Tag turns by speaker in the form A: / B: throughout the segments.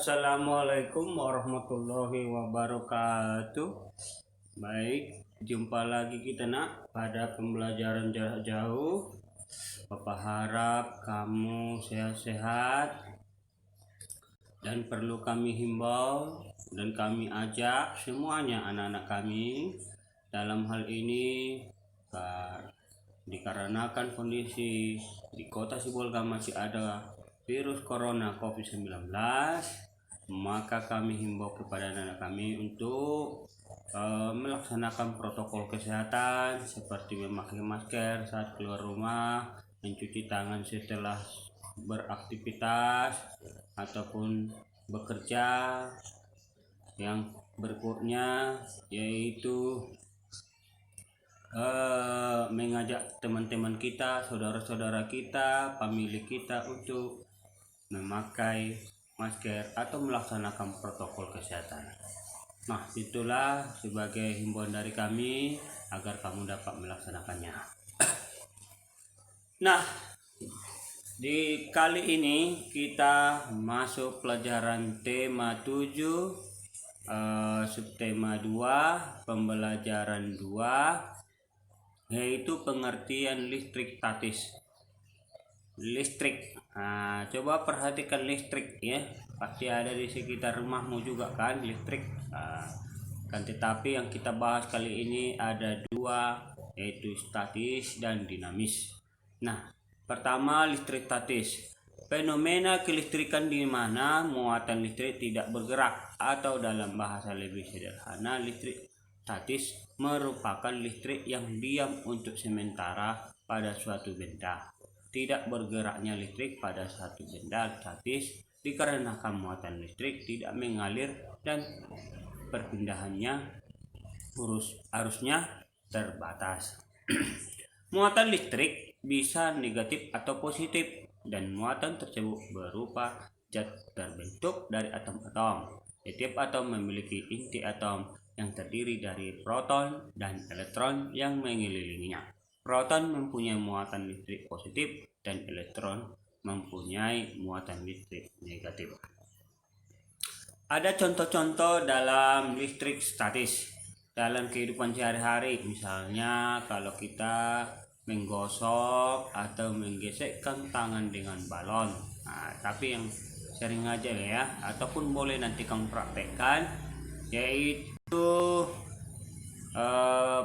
A: Assalamualaikum warahmatullahi wabarakatuh. Baik, jumpa lagi kita nak pada pembelajaran jarak jauh. Bapak harap kamu sehat-sehat dan perlu kami himbau dan kami ajak semuanya anak-anak kami dalam hal ini dikarenakan kondisi di kota Sibolga masih ada virus corona COVID-19, maka kami himbau kepada anak-anak kami untuk melaksanakan protokol kesehatan seperti memakai masker saat keluar rumah, mencuci tangan setelah beraktivitas ataupun bekerja. Yang berikutnya yaitu mengajak teman-teman kita, saudara-saudara kita, pemilik kita untuk memakai masker atau melaksanakan protokol kesehatan. Nah, itulah sebagai himbauan dari kami agar kamu dapat melaksanakannya. Nah, di kali ini kita masuk pelajaran tema 7, subtema 2, pembelajaran 2, yaitu pengertian listrik statis. Listrik, coba perhatikan listrik ya, pasti ada di sekitar rumahmu juga kan listrik. Kan tetapi yang kita bahas kali ini ada dua, yaitu statis dan dinamis. Nah, pertama listrik statis, fenomena kelistrikan di mana muatan listrik tidak bergerak, atau dalam bahasa lebih sederhana, listrik statis merupakan listrik yang diam untuk sementara pada suatu benda. Tidak bergeraknya listrik pada satu benda statis dikarenakan muatan listrik tidak mengalir dan perpindahannya arusnya terbatas. Muatan listrik bisa negatif atau positif, dan muatan tersebut berupa zat terbentuk dari atom-atom. Setiap atom memiliki inti atom yang terdiri dari proton dan elektron yang mengelilinginya. Proton mempunyai muatan listrik positif dan elektron mempunyai muatan listrik negatif. Ada contoh-contoh dalam listrik statis dalam kehidupan sehari-hari, misalnya kalau kita menggosok atau menggesekkan tangan dengan balon. Tapi yang sering aja ya, ataupun boleh nanti kamu praktekkan, yaitu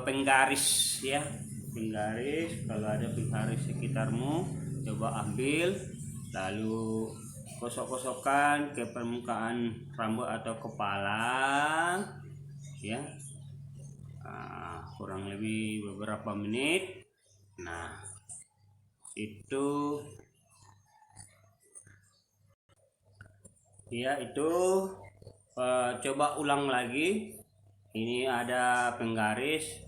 A: penggaris ya. Penggaris, kalau ada penggaris sekitarmu, coba ambil lalu gosok-gosokkan ke permukaan rambut atau kepala ya, kurang lebih beberapa menit. Nah, itu ya, itu coba ulang lagi. Ini ada penggaris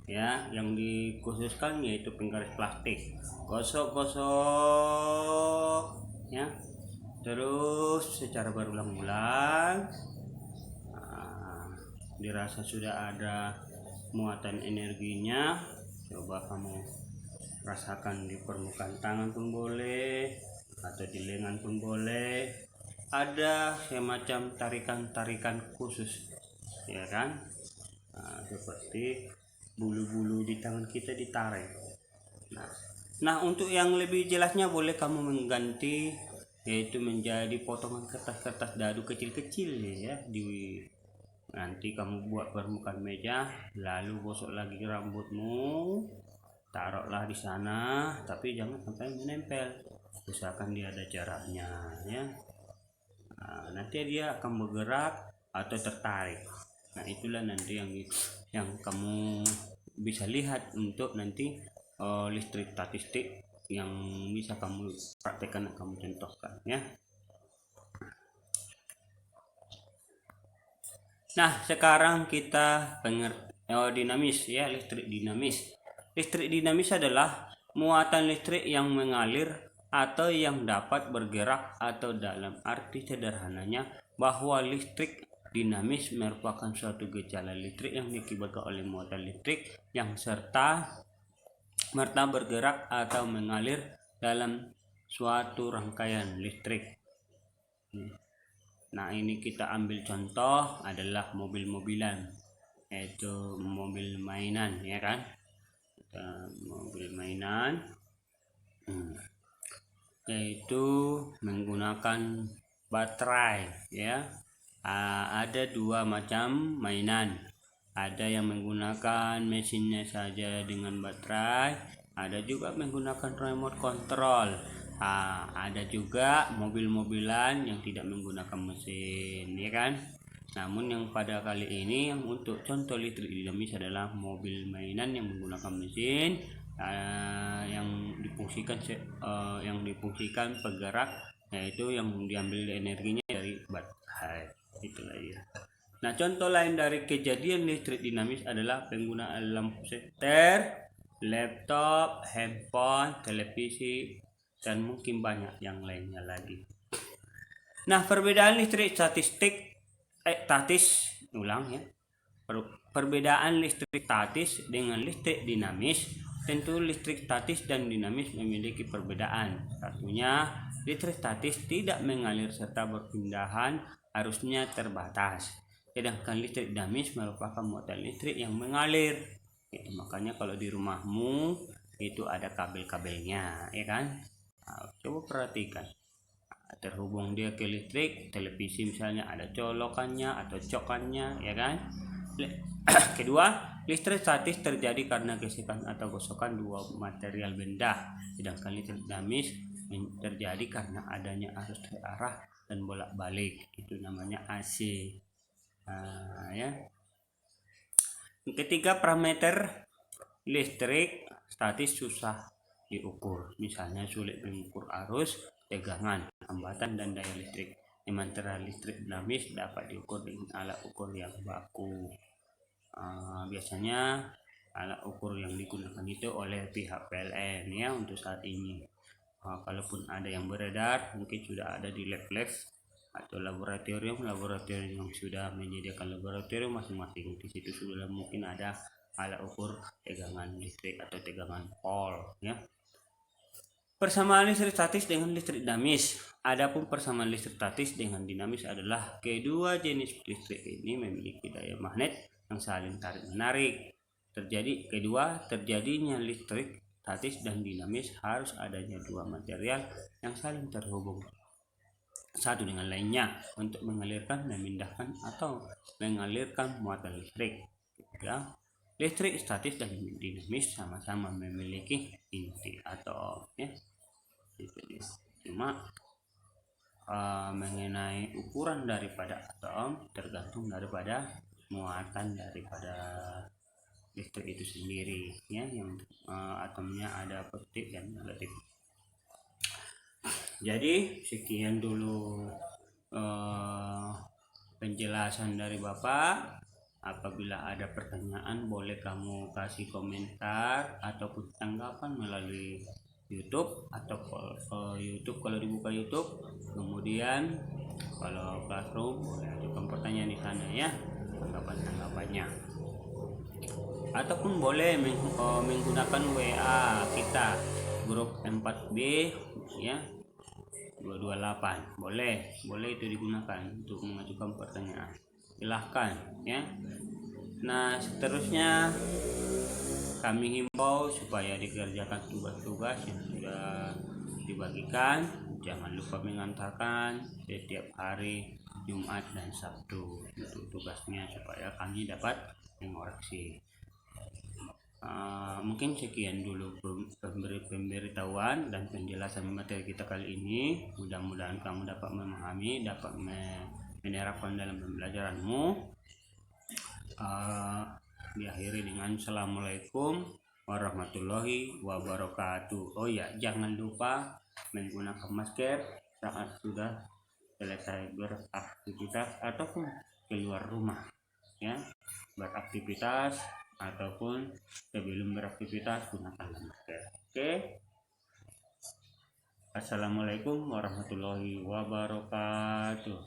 A: ya yang dikhususkan, yaitu penggaris plastik. Gosok-gosok ya, terus secara berulang-ulang. Dirasa sudah ada muatan energinya, coba kamu rasakan di permukaan tangan pun boleh, atau di lengan pun boleh. Ada semacam tarikan-tarikan khusus ya kan, seperti bulu-bulu di tangan kita ditarik. Nah, untuk yang lebih jelasnya boleh kamu mengganti, yaitu menjadi potongan kertas-kertas dadu kecil-kecil ya. Nanti kamu buat permukaan meja, lalu gosok lagi rambutmu, taruhlah di sana, tapi jangan sampai menempel, usahakan dia ada jaraknya ya. Nanti dia akan bergerak atau tertarik. Nah, itulah nanti yang kamu bisa lihat untuk nanti listrik statistik yang bisa kamu praktekkan dan kamu contohkan ya. Nah, sekarang kita dinamis ya, listrik dinamis. Listrik dinamis adalah muatan listrik yang mengalir atau yang dapat bergerak, atau dalam arti sederhananya bahwa listrik dinamis merupakan suatu gejala listrik yang diakibatkan oleh muatan listrik yang serta merta bergerak atau mengalir dalam suatu rangkaian listrik. Nah, ini kita ambil contoh adalah mobil-mobilan, yaitu mobil mainan, ya kan? Mobil mainan yaitu menggunakan baterai, ya. Ada dua macam mainan. Ada yang menggunakan mesinnya saja dengan baterai, ada juga menggunakan remote control. Ada juga mobil-mobilan yang tidak menggunakan mesin, ya kan? Namun yang pada kali ini yang untuk contoh listrik dinamis adalah mobil mainan yang menggunakan mesin, yang difungsikan penggerak, yaitu yang diambil energinya dari baterai. Itulah ya. Nah, contoh lain dari kejadian listrik dinamis adalah penggunaan lampu seter, laptop, handphone, televisi, dan mungkin banyak yang lainnya lagi. Nah, perbedaan listrik Perbedaan listrik statis dengan listrik dinamis. Tentu listrik statis dan dinamis memiliki perbedaan. Satunya, listrik statis tidak mengalir serta berpindahan, arusnya terbatas. Sedangkan listrik dinamis merupakan muatan listrik yang mengalir. Makanya kalau di rumahmu itu ada kabel-kabelnya, ya kan? Coba perhatikan, terhubung dia ke listrik, televisi misalnya ada colokannya atau cokannya, ya kan? Kedua, listrik statis terjadi karena gesekan atau gosokan dua material benda, sedangkan listrik dinamis terjadi karena adanya arus terarah dan bolak-balik, itu namanya AC. Ya. Ketiga, parameter listrik statis susah diukur, misalnya sulit mengukur arus, tegangan, hambatan, dan daya listrik. Sementara listrik dinamis dapat diukur dengan alat ukur yang baku. Biasanya alat ukur yang digunakan itu oleh pihak PLN, ya, untuk saat ini. Kalaupun ada yang beredar, mungkin sudah ada di lab-lab atau laboratorium yang sudah menyediakan laboratorium masing-masing. Di situ sudah mungkin ada alat ukur tegangan listrik atau tegangan pol, ya. Persamaan listrik statis dengan listrik dinamis. Adapun persamaan listrik statis dengan dinamis adalah kedua jenis listrik ini memiliki daya magnet yang saling tarik-menarik. Terjadinya listrik statis dan dinamis harus adanya dua material yang saling terhubung satu dengan lainnya untuk mengalirkan, memindahkan, atau mengalirkan muatan listrik. Ya. Listrik statis dan dinamis sama-sama memiliki inti atom, ya. Cuma mengenai ukuran daripada atom tergantung daripada muatan daripada listrik itu sendiri, ya, yang atomnya ada positif dan negatif. Jadi sekian dulu penjelasan dari Bapak. Apabila ada pertanyaan boleh kamu kasih komentar ataupun tanggapan melalui YouTube atau YouTube kalau dibuka YouTube. Kemudian kalau Classroom boleh ajukan pertanyaan di sana, ya, tanggapannya. Ataupun boleh menggunakan WA kita grup 4B, ya, 228. Boleh itu digunakan untuk mengajukan pertanyaan. Silahkan, ya. Nah, seterusnya kami himbau supaya dikerjakan tugas-tugas yang sudah dibagikan. Jangan lupa mengantarkan setiap hari Jumat dan Sabtu untuk tugasnya supaya kami dapat mengoreksi. Mungkin sekian dulu pemberitahuan dan penjelasan materi kita kali ini. Mudah-mudahan kamu dapat memahami, dapat menerapkan dalam pembelajaranmu. Diakhiri dengan Assalamualaikum warahmatullahi wabarakatuh. Oh ya, jangan lupa menggunakan masker saat sudah selesai beraktivitas ataupun keluar rumah, ya. Beraktivitas ataupun sebelum beraktivitas gunakan masker. Oke. Assalamualaikum warahmatullahi wabarakatuh.